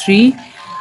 3।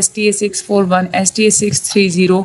STA 641, STA 630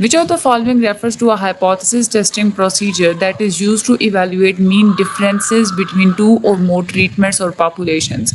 Which of the following refers to a hypothesis testing procedure that is used to evaluate mean differences between two or more treatments or populations?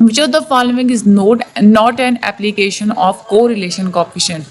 Which of the following is not an application of correlation coefficient?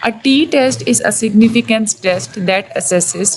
A t-test is a significance test that assesses।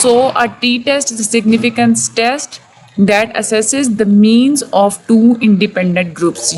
So a t-test is a significance test that assesses the means of two independent groups।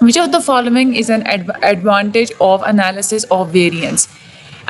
Which of the following is an advantage of analysis of variance?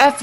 F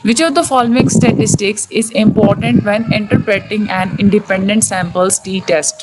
Which of the following statistics is important when interpreting an independent samples t-test?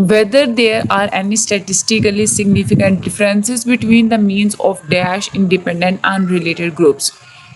whether there are any statistically significant differences between the means of dash independent unrelated groups।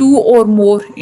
2 or more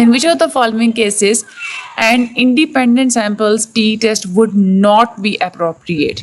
In which of the following cases an independent samples t-test would not be appropriate?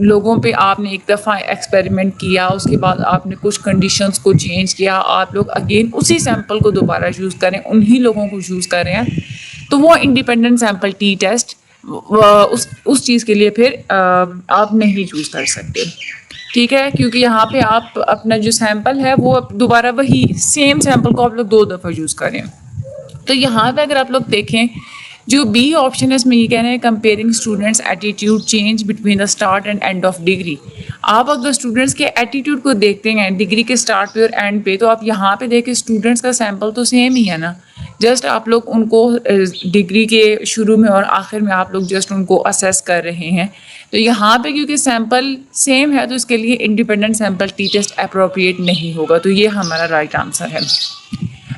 لوگوں پہ آپ نے ایک دفعہ experiment کیا, اس کے بعد آپ نے کچھ کنڈیشنز کو چینج کیا, آپ لوگ اگین اسی سیمپل کو دوبارہ یوز کریں, انہی لوگوں کو یوز کریں, تو وہ انڈیپینڈنٹ سیمپل ٹی ٹیسٹ اس چیز کے لیے پھر آپ نہیں یوز کر سکتے, ٹھیک ہے, کیونکہ یہاں پہ آپ اپنا جو سیمپل ہے وہ دوبارہ وہی سیم سیمپل کو آپ لوگ 2 دفعہ یوز کریں. تو یہاں پہ اگر آپ لوگ دیکھیں جو بی آپشن ہے اس میں یہ کہہ رہے ہیں comparing students attitude change between the start and and of degree. آپ اگر اسٹوڈنٹس کے ایٹیٹیوڈ کو دیکھتے ہیں ڈگری کے اسٹارٹ پہ اور اینڈ پہ, تو آپ یہاں پہ دیکھیں اسٹوڈنٹس کا سیمپل تو سیم ہی ہے نا, جسٹ آپ لوگ ان کو ڈگری کے شروع میں اور آخر میں آپ لوگ جسٹ ان کو اسیس کر رہے ہیں. تو یہاں پہ کیونکہ سیمپل سیم ہے تو اس کے لیے independent sample t test appropriate نہیں ہوگا, تو یہ ہمارا رائٹ آنسر ہے.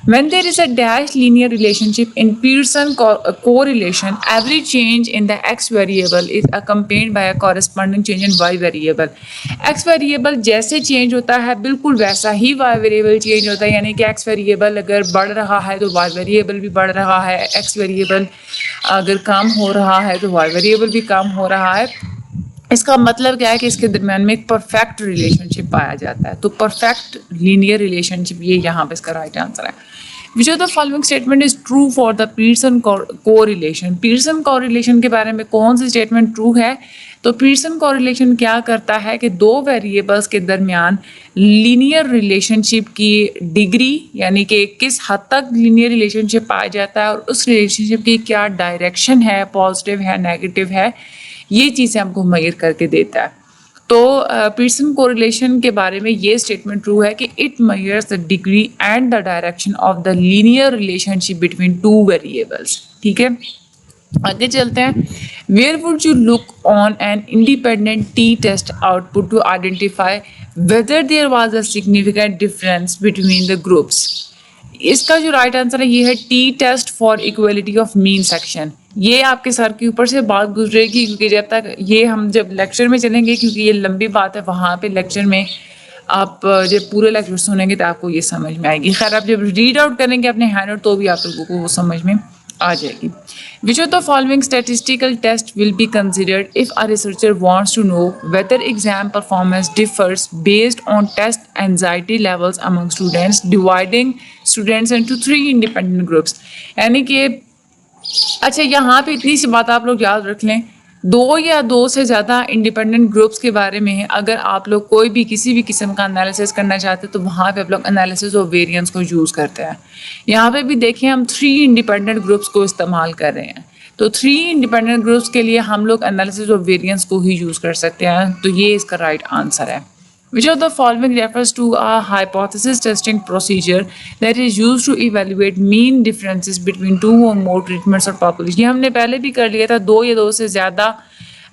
When there is a dash linear relationship in Pearson correlation, every change in the x variable is accompanied by a corresponding change in y variable. x variable جیسے change ہوتا ہے بالکل ویسا ہی y variable چینج ہوتا ہے, یعنی کہ x variable اگر بڑھ رہا ہے تو y variable بھی بڑھ رہا ہے, x variable اگر کم ہو رہا ہے تو y variable بھی کم ہو رہا ہے. اس کا مطلب کیا ہے کہ اس کے درمیان میں ایک پرفیکٹ ریلیشن شپ پایا جاتا ہے, تو پرفیکٹ لینئر ریلیشن شپ یہ یہاں پہ اس کا رائٹ آنسر ہے. Which of the following statement is true for the Pearson correlation? Pearson correlation کے بارے میں کون سی اسٹیٹمنٹ ٹرو ہے؟ تو Pearson correlation کیا کرتا ہے کہ 2 ویریبلس کے درمیان لینئر ریلیشن شپ کی ڈگری, یعنی کہ کس حد تک لینئر ریلیشن شپ پایا جاتا ہے اور اس ریلیشن شپ کی کیا ڈائریکشن ہے, پازیٹیو ہے, نیگیٹو ہے, یہ چیزیں ہم کو میئر کر کے دیتا ہے. تو پیئرسن کوریلیشن کے بارے میں یہ اسٹیٹمنٹ ٹرو ہے کہ it measures the degree and the direction of the linear relationship between 2 variables. ٹھیک ہے, آگے چلتے ہیں. Where would you look on an independent t test output to identify whether there was a significant difference between the groups. اس کا جو right answer ہے یہ ہے t test for equality of mean section. یہ آپ کے سر کے اوپر سے بات گزرے گی, کیونکہ جب تک یہ ہم جب لیکچر میں چلیں گے, کیونکہ یہ لمبی بات ہے, وہاں پہ لیکچر میں آپ جب پورے لیکچر سنیں گے تو آپ کو یہ سمجھ میں آئے گی. خیر آپ جب ریڈ آؤٹ کریں گے اپنے ہینڈ آؤٹ تو بھی آپ لوگوں کو وہ سمجھ میں آ جائے گی. Which of the following statistical test will be considered if a researcher wants to know whether exam performance differs based on test anxiety levels among students, dividing students into 3 independent groups. یعنی کہ اچھا یہاں پہ اتنی سی بات آپ لوگ یاد رکھ لیں, 2 یا 2 سے زیادہ انڈیپینڈنٹ گروپس کے بارے میں اگر آپ لوگ کوئی بھی کسی بھی قسم کا انالیسس کرنا چاہتے ہیں تو وہاں پہ آپ لوگ انالیسس آف ویریئنس کو یوز کرتے ہیں. یہاں پہ بھی دیکھیں ہم 3 انڈیپینڈنٹ گروپس کو استعمال کر رہے ہیں, تو 3 انڈیپینڈنٹ گروپس کے لیے ہم لوگ انالیسس آف ویریئنس کو ہی یوز کر سکتے ہیں, تو یہ اس کا رائٹ آنسر ہے. Which of the following refers to a hypothesis testing procedure that is used to evaluate mean differences between 2 or more treatments or population. یہ ہم نے پہلے بھی کر لیا تھا, 2 یا 2 سے زیادہ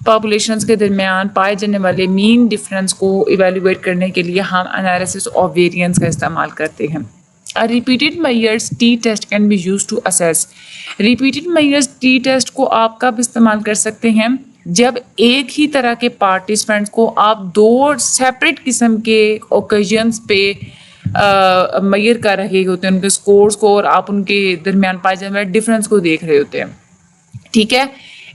پاپولیشنس کے درمیان پائے جانے والے مین ڈفرینس کو ایویلویٹ کرنے کے لیے ہم انالیسس آف ویریئنس کا استعمال کرتے ہیں. A repeated Myers T test can be used to assess. Repeated Myers T test کو آپ کب استعمال کر سکتے ہیں؟ جب ایک ہی طرح کے پارٹیسپینٹس کو آپ 2 سیپریٹ قسم کے اوکیزنس پہ میئر کر رہے ہوتے ہیں, ان کے سکورز کو, اور آپ ان کے درمیان پائے جانے والے ڈفرینس کو دیکھ رہے ہوتے ہیں. ٹھیک ہے,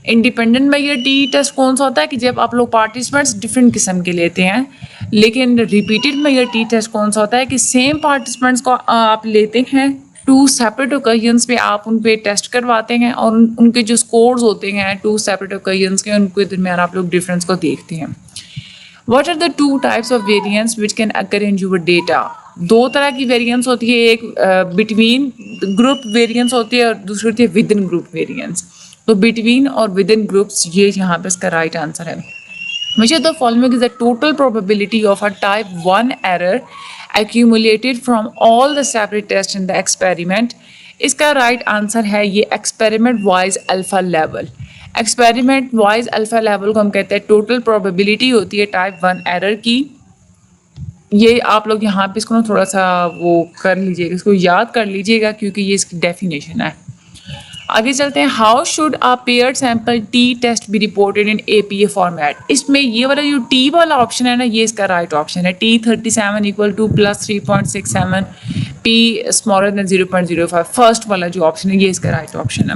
انڈیپینڈنٹ میئر ٹی ٹیسٹ کون سا ہوتا ہے کہ جب آپ لوگ پارٹیسپینٹس ڈفرینٹ قسم کے لیتے ہیں, لیکن ریپیٹڈ میئر ٹی ٹیسٹ کون سا ہوتا ہے کہ سیم پارٹیسپینٹس کو آپ لیتے ہیں 2 سیپریٹ اوکیزنس پہ, آپ ان پہ ٹیسٹ کرواتے ہیں اور ان کے جو سکورز ہوتے ہیں 2 سیپریٹ اوکیزنس کے, ان کے درمیان آپ لوگ ڈفرینس کو دیکھتے ہیں. What are the 2 types of variance which can occur in your data? 2 طرح کی ویریئنس ہوتی ہے, ایک بٹوین گروپ ویریئنس ہوتی ہے اور دوسری ہوتی ہے ود ان گروپ ویریئنس. تو بٹوین اور ود ان گروپس یہ یہاں پہ اس کا رائٹ آنسر ہے. Which of the following is the total probability of a type 1 error accumulated from all the separate tests in the experiment? اس کا right answer ہے یہ experiment wise alpha level. Experiment wise alpha level کو ہم کہتے ہیں total probability ہوتی ہے type 1 error کی. یہ آپ لوگ یہاں پہ اس کو تھوڑا سا وہ کر لیجیے گا, اس کو یاد کر لیجیے گا کیونکہ یہ اس کی ڈیفینیشن ہے. آگے چلتے ہیں. How should a paired sample t test be reported in A P A format. اس میں یہ والا جو ٹی والا آپشن ہے نا, یہ اس کا رائٹ آپشن ہے. T37 = +3.67 P smaller than 0.05 first والا جو آپشن ہے یہ اس کا رائٹ آپشن ہے.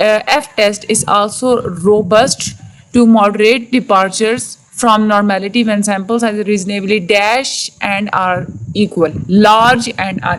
F test is also robust to moderate departures from normality when sample size reasonably dash and are equal, large and are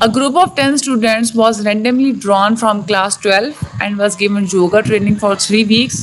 A group of 10 students was randomly drawn from class 12 and was given yoga training for 3 weeks,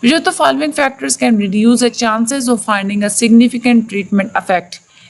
Which of the following factors can reduce the chances of finding a significant treatment effect?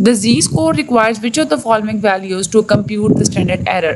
The Z-score requires which of the following values to compute the standard error।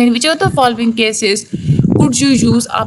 In which of the following cases could you use a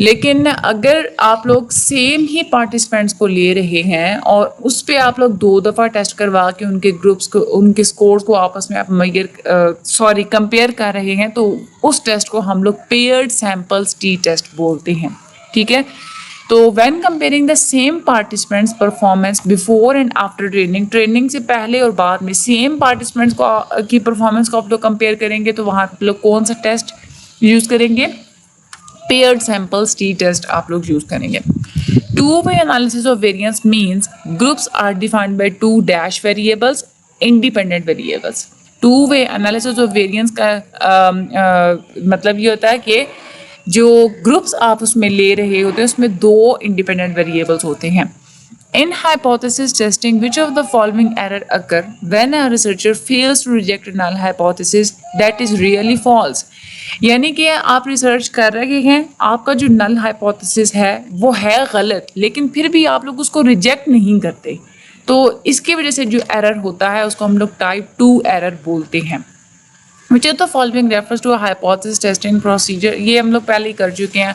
لیکن اگر آپ لوگ same ہی participants کو لے رہے ہیں اور اس پہ آپ لوگ 2 دفعہ ٹیسٹ کروا کے ان کے گروپس کو ان کے اسکورس کو آپس میں آپ کمپیئر کر رہے ہیں تو اس ٹیسٹ کو ہم لوگ پیئرڈ سیمپلز ٹی ٹیسٹ بولتے ہیں. ٹھیک ہے. تو when comparing the same participants performance before and after training سے پہلے اور بعد میں سیم پارٹیسپینٹس کی پرفارمنس کو آپ لوگ کمپیئر کریں گے تو وہاں آپ لوگ کون سا ٹیسٹ یوز کریں گے؟ پیئرڈ سیمپلز ٹی ٹیسٹ آپ لوگ یوز کریں گے. Two-way analysis of variance means groups are defined by 2 dash variables, independent variables. Two-way analysis of variance کا مطلب یہ ہوتا ہے کہ جو گروپس آپ اس میں لے رہے ہوتے ہیں اس میں 2 انڈیپینڈنٹ ویریبلس ہوتے ہیں. In hypothesis testing, which of the following error occur when a researcher fails to reject a null hypothesis that is really false? یعنی کہ آپ ریسرچ کر رہے ہیں، آپ کا جو نل ہائپوتھیسس ہے وہ ہے غلط، لیکن پھر بھی آپ لوگ اس کو ریجیکٹ نہیں کرتے، تو اس کی وجہ سے جو ایرر ہوتا ہے اس کو ہم لوگ ٹائپ 2 ایرر بولتے ہیں. which of the following refers to a hypothesis testing procedure. یہ ہم لوگ پہلے ہی کر چکے ہیں،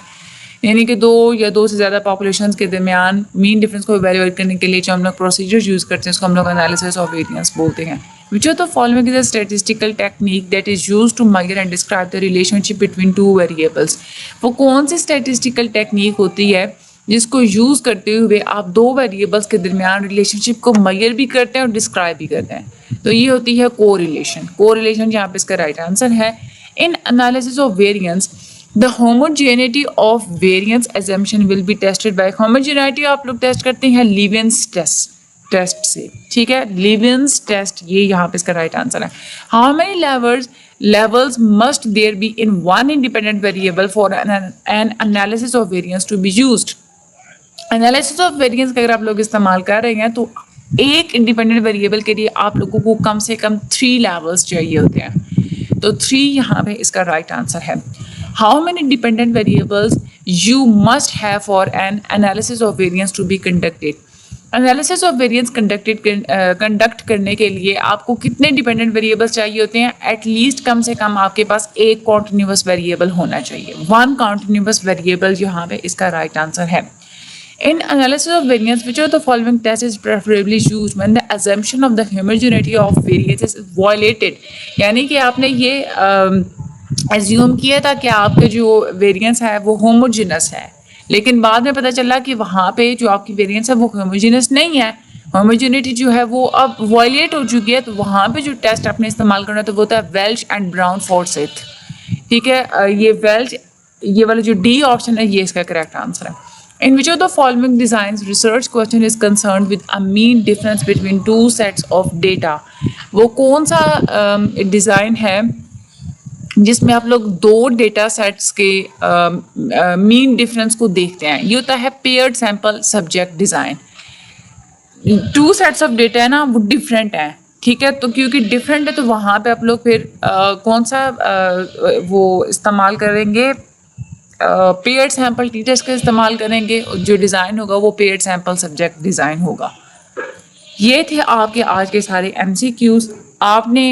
یعنی کہ 2 یا 2 سے زیادہ پاپولیشنز کے درمیان مین ڈفرینس کو ایویلویٹ کرنے کے لیے جو ہم لوگ پروسیجر یوز کرتے ہیں اس کو ہم لوگ انالیسس آف ویریئنس بولتے ہیں. which of the following is a statistical technique that is used to measure and describe the relationship between 2 variables. وہ کون سی اسٹیٹسٹیکل ٹیکنیک ہوتی ہے جس کو یوز کرتے ہوئے آپ 2 ویریبلس کے درمیان ریلیشن شپ کو میئر بھی کرتے ہیں اور ڈسکرائب بھی کرتے ہیں؟ تو یہ ہوتی ہے کو ریلیشن یہاں پہ اس کا رائٹ آنسر ہے. In analysis of variance the homogeneity of variance assumption will be tested by homogeneity آپ لوگ ٹیسٹ کرتے ہیں لیونس ٹیسٹ سے. ٹھیک ہے، لیونس ٹیسٹ یہ یہاں پہ اس کا رائٹ آنسر ہے. how many levels must there be in one independent variable for an analysis of variance to be used? Analysis of variance کا اگر آپ لوگ استعمال کر رہے ہیں تو ایک انڈیپینڈنٹ ویریبل کے لیے آپ لوگوں کو کم سے کم 3 لیولس چاہیے ہوتے ہیں، تو 3 یہاں پہ اس کا رائٹ آنسر ہے. How many dependent variables you must have for an analysis of variance to be conducted? Analysis of variance conduct کرنے کے لیے آپ کو کتنے ڈیپینڈنٹ ویریبلس چاہیے ہوتے ہیں؟ ایٹ لیسٹ کم سے کم آپ کے پاس ایک کانٹینیوس ویریبل ہونا چاہیے. 1 continuous variable یہاں پہ اس کا رائٹ آنسر ہے. In analysis of variance, which of the following test is preferably used when the assumption of the homogeneity of variance is violated? یعنی کہ آپ نے یہ ایزیوم کیا تھا کہ آپ کے جو ویریئنس ہے وہ ہوموجینس ہے، لیکن بعد میں پتہ چلا کہ وہاں پہ جو آپ کی ویریئنس ہے وہ ہوموجینس نہیں ہے، ہوموجینٹی جو ہے وہ اب وائلیٹ ہو چکی ہے. تو وہاں پہ جو ٹیسٹ آپ نے استعمال کرنا تو وہ ہوتا ہے ویلچ اینڈ براؤن فورسیتھ. ٹھیک ہے، یہ ویلچ یہ والا جو ڈی آپشن ہے یہ اس کا کریکٹ آنسر ہے. In which of the following designs research question is concerned with a mean difference between 2 sets of data? وہ کون سا ڈیزائن ہے جس میں آپ لوگ 2 ڈیٹا سیٹس کے مین ڈفرینس کو دیکھتے ہیں؟ یہ ہوتا ہے paired sample subject design. 2 sets of data ہے نا وہ ڈفرینٹ ہیں. ٹھیک ہے، تو کیونکہ ڈفرینٹ ہے تو وہاں پہ آپ لوگ پھر کون سا وہ استعمال کریں گے؟ پیئرڈ سیمپل ٹی ٹیسٹ کا استعمال کریں گے. جو ڈیزائن ہوگا وہ پیئرڈ سیمپل سبجیکٹ ڈیزائن ہوگا. یہ تھے آپ کے آج کے سارے ایم سی کیوز. آپ نے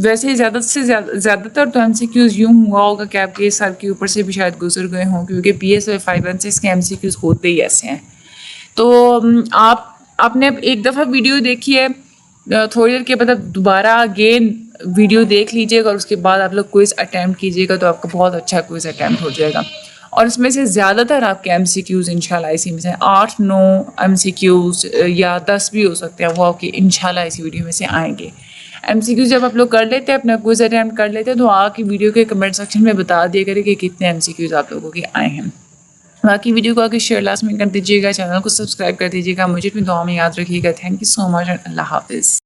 ویسے زیادہ سے زیادہ تر تو ایم سی کیوز یوں ہوا ہوگا کہ آپ کے سر کے اوپر سے بھی شاید گزر گئے ہوں، کیونکہ پی ایس 516 کے ایم سی کیوز ہوتے ہی ایسے ہیں. تو آپ نے ایک دفعہ ویڈیو دیکھی ہے، تھوڑی دیر کے بعد دوبارہ اگین ویڈیو دیکھ لیجیے گا اور اس کے بعد آپ لوگ کوئز اٹیمپٹ کیجیے گا تو آپ کا بہت اچھا کوئز اٹیمپٹ ہو جائے گا. اور اس میں سے زیادہ تر آپ کے ایم سی کیوز انشاءاللہ اسی میں سے 8-9 ایم سی کیوز یا 10 بھی ہو سکتے ہیں، وہ آپ کے انشاءاللہ اسی ویڈیو میں سے آئیں گے. ایم سی کیوز جب آپ لوگ کر لیتے ہیں، اپنا کوئز اٹیمپٹ کر لیتے ہیں، تو آپ کی ویڈیو کے کمنٹ سیکشن میں بتا دیا کرے کہ کتنے ایم سی کیوز آپ لوگوں کے آئے ہیں. باقی ویڈیو کو آگے شیئر لازمی کر دیجیے گا، چینل کو سبسکرائب کر دیجیے گا. مجھے اپنی دعا میں یاد رکھیے گا. تھینک یو سو مچ، اللہ حافظ.